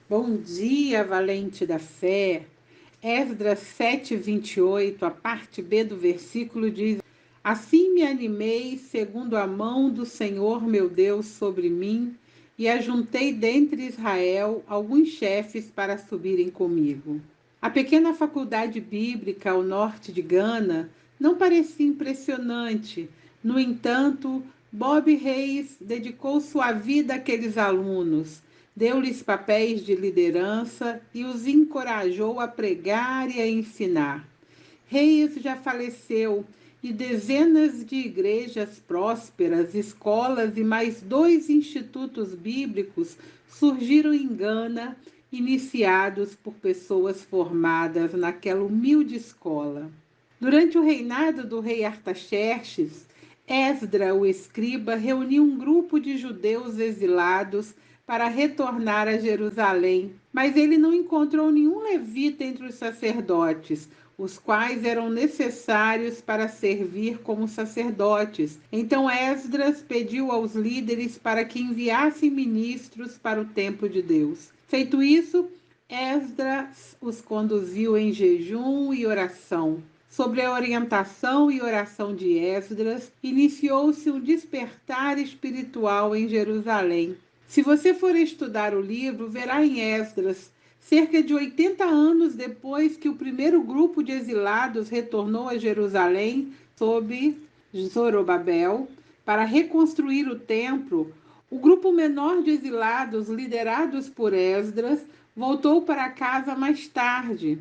Bom dia, valente da fé. Esdras 7:28, a parte B do versículo diz: Assim me animei, segundo a mão do Senhor meu Deus sobre mim, e ajuntei dentre Israel alguns chefes para subirem comigo. A pequena faculdade bíblica ao norte de Gana não parecia impressionante. No entanto, Bob Reis dedicou sua vida àqueles alunos, deu-lhes papéis de liderança e os encorajou a pregar e a ensinar. Reis já faleceu e dezenas de igrejas prósperas, escolas e mais 2 institutos bíblicos surgiram em Gana, iniciados por pessoas formadas naquela humilde escola. Durante o reinado do rei Artaxerxes, Esdra, o escriba, reuniu um grupo de judeus exilados para retornar a Jerusalém, mas ele não encontrou nenhum levita entre os sacerdotes, os quais eram necessários para servir como sacerdotes. Então Esdras pediu aos líderes para que enviassem ministros para o templo de Deus. Feito isso, Esdras os conduziu em jejum e oração. Sobre a orientação e oração de Esdras, iniciou-se um despertar espiritual em Jerusalém. Se você for estudar o livro, verá em Esdras, cerca de 80 anos depois que o primeiro grupo de exilados retornou a Jerusalém sob Zorobabel para reconstruir o templo, o grupo menor de exilados, liderados por Esdras, voltou para casa mais tarde.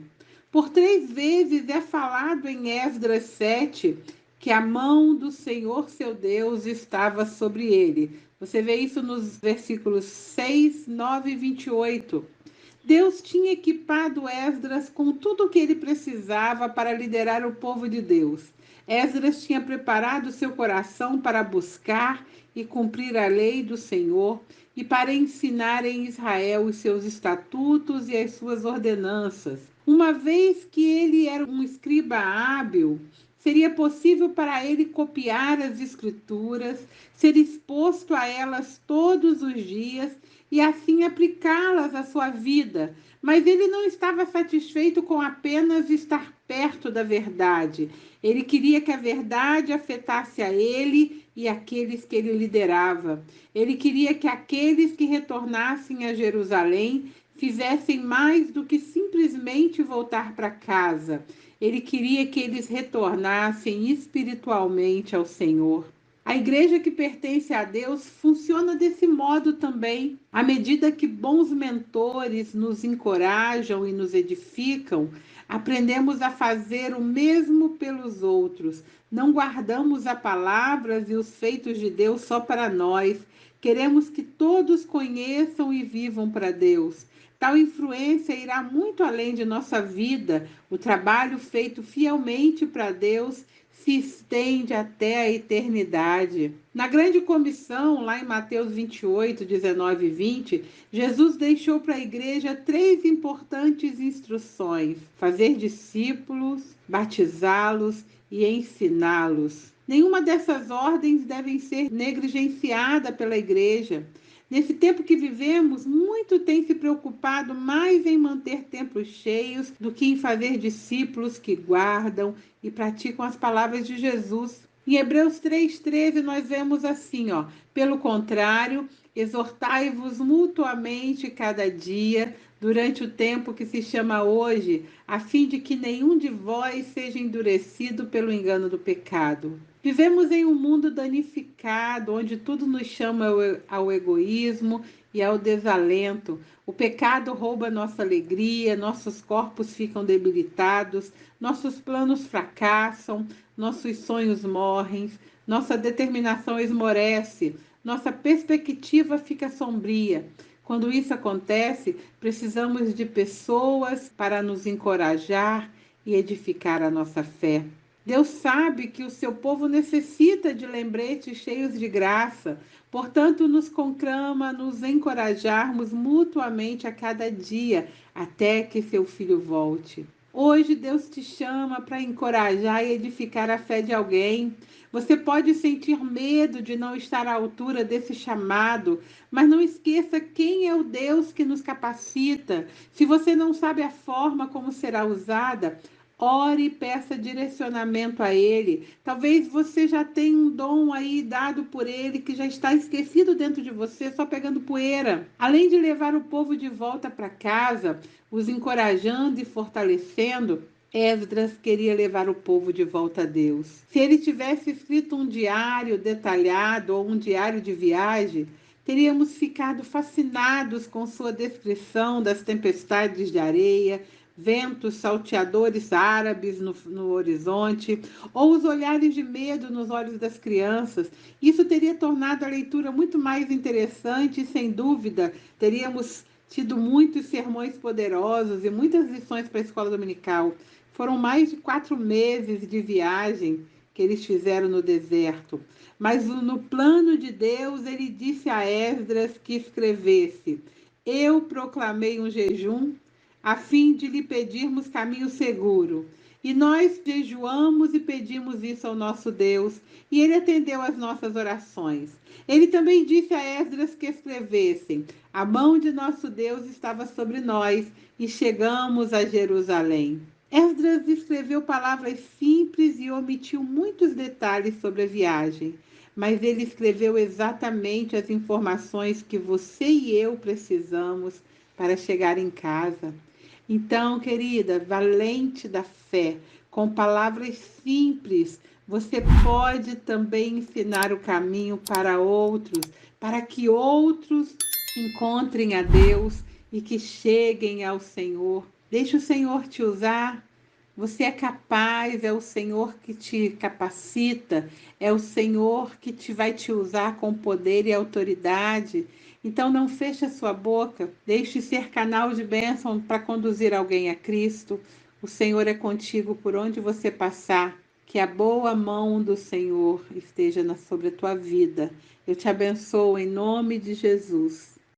Por 3 vezes é falado em Esdras 7 que a mão do Senhor seu Deus estava sobre ele. Você vê isso nos versículos 6, 9 e 28. Deus tinha equipado Esdras com tudo o que ele precisava para liderar o povo de Deus. Esdras tinha preparado seu coração para buscar e cumprir a lei do Senhor e para ensinar em Israel os seus estatutos e as suas ordenanças. Uma vez que ele era um escriba hábil, seria possível para ele copiar as escrituras, ser exposto a elas todos os dias e assim aplicá-las à sua vida. Mas ele não estava satisfeito com apenas estar perto da verdade. Ele queria que a verdade afetasse a ele e aqueles que ele liderava. Ele queria que aqueles que retornassem a Jerusalém fizessem mais do que simplesmente voltar para casa. Ele queria que eles retornassem espiritualmente ao Senhor. A igreja que pertence a Deus funciona desse modo também. À medida que bons mentores nos encorajam e nos edificam, aprendemos a fazer o mesmo pelos outros. Não guardamos as palavras e os feitos de Deus só para nós. Queremos que todos conheçam e vivam para Deus. Tal influência irá muito além de nossa vida. O trabalho feito fielmente para Deus se estende até a eternidade. Na grande comissão, lá em Mateus 28, 19 e 20, Jesus deixou para a igreja 3 importantes instruções: fazer discípulos, batizá-los e ensiná-los. Nenhuma dessas ordens devem ser negligenciada pela igreja. Nesse tempo que vivemos, muito tem se preocupado mais em manter templos cheios do que em fazer discípulos que guardam e praticam as palavras de Jesus. Em Hebreus 3,13 nós vemos assim, ó: pelo contrário, exortai-vos mutuamente cada dia, durante o tempo que se chama hoje, a fim de que nenhum de vós seja endurecido pelo engano do pecado. Vivemos em um mundo danificado, onde tudo nos chama ao egoísmo e ao desalento. O pecado rouba nossa alegria, nossos corpos ficam debilitados, nossos planos fracassam, nossos sonhos morrem, nossa determinação esmorece, nossa perspectiva fica sombria. Quando isso acontece, precisamos de pessoas para nos encorajar e edificar a nossa fé. Deus sabe que o seu povo necessita de lembretes cheios de graça, portanto, nos conclama a nos encorajarmos mutuamente a cada dia, até que seu filho volte. Hoje Deus te chama para encorajar e edificar a fé de alguém. Você pode sentir medo de não estar à altura desse chamado, mas não esqueça quem é o Deus que nos capacita. Se você não sabe a forma como será usada, ore e peça direcionamento a Ele. Talvez você já tenha um dom aí dado por Ele que já está esquecido dentro de você, só pegando poeira. Além de levar o povo de volta para casa, os encorajando e fortalecendo, Esdras queria levar o povo de volta a Deus. Se ele tivesse escrito um diário detalhado ou um diário de viagem, teríamos ficado fascinados com sua descrição das tempestades de areia, ventos salteadores árabes no horizonte, ou os olhares de medo nos olhos das crianças. Isso teria tornado a leitura muito mais interessante e, sem dúvida, teríamos tido muitos sermões poderosos e muitas lições para a escola dominical. Foram mais de 4 meses de viagem que eles fizeram no deserto. Mas no plano de Deus, ele disse a Esdras que escrevesse: Eu proclamei um jejum a fim de lhe pedirmos caminho seguro. E nós jejuamos e pedimos isso ao nosso Deus, e ele atendeu às nossas orações. Ele também disse a Esdras que escrevessem: A mão de nosso Deus estava sobre nós, e chegamos a Jerusalém. Esdras escreveu palavras simples e omitiu muitos detalhes sobre a viagem, mas ele escreveu exatamente as informações que você e eu precisamos para chegar em casa. Então, querida, valente da fé, com palavras simples, você pode também ensinar o caminho para outros, para que outros encontrem a Deus e que cheguem ao Senhor. Deixe o Senhor te usar. Você é capaz, é o Senhor que te capacita, é o Senhor que vai te usar com poder e autoridade. Então não feche a sua boca, deixe ser canal de bênção para conduzir alguém a Cristo. O Senhor é contigo por onde você passar. Que a boa mão do Senhor esteja sobre a tua vida. Eu te abençoo em nome de Jesus.